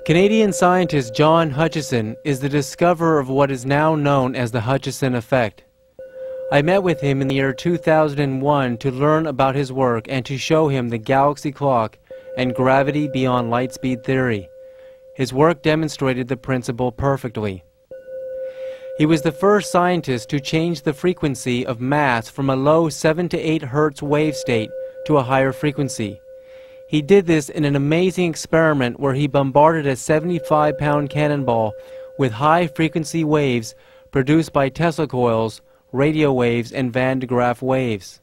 Canadian scientist John Hutchison is the discoverer of what is now known as the Hutchison effect. I met with him in the year 2001 to learn about his work and to show him the galaxy clock and gravity beyond light speed theory. His work demonstrated the principle perfectly. He was the first scientist to change the frequency of mass from a low 7 to 8 Hz wave state to a higher frequency. He did this in an amazing experiment where he bombarded a 75-pound cannonball with high-frequency waves produced by Tesla coils, radio waves, and Van de Graaff waves.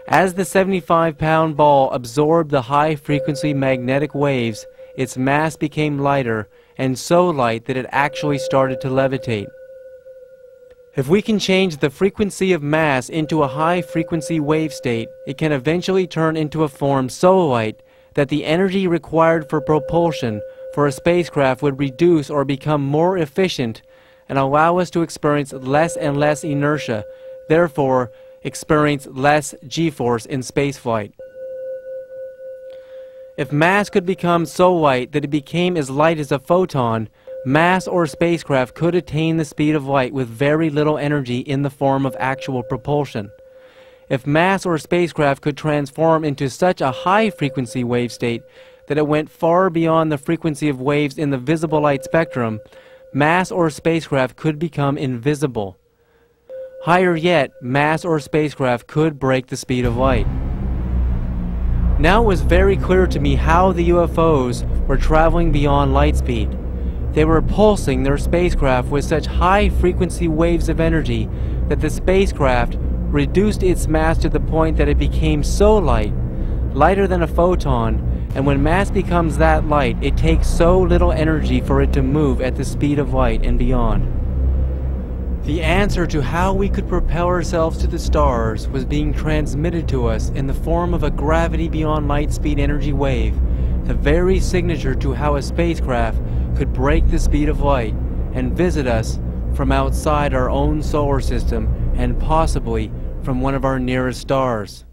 As the 75-pound ball absorbed the high-frequency magnetic waves, its mass became lighter, and so light that it actually started to levitate. If we can change the frequency of mass into a high-frequency wave state, it can eventually turn into a form so light that the energy required for propulsion for a spacecraft would reduce or become more efficient and allow us to experience less and less inertia, therefore experience less g-force in spaceflight. If mass could become so light that it became as light as a photon, mass or spacecraft could attain the speed of light with very little energy in the form of actual propulsion. If mass or spacecraft could transform into such a high-frequency wave state that it went far beyond the frequency of waves in the visible light spectrum, mass or spacecraft could become invisible. Higher yet, mass or spacecraft could break the speed of light. Now it was very clear to me how the UFOs were traveling beyond light speed. They were pulsing their spacecraft with such high-frequency waves of energy that the spacecraft reduced its mass to the point that it became so light, lighter than a photon, and when mass becomes that light, it takes so little energy for it to move at the speed of light and beyond. The answer to how we could propel ourselves to the stars was being transmitted to us in the form of a gravity beyond light speed energy wave, the very signature to how a spacecraft could break the speed of light and visit us from outside our own solar system and possibly from one of our nearest stars.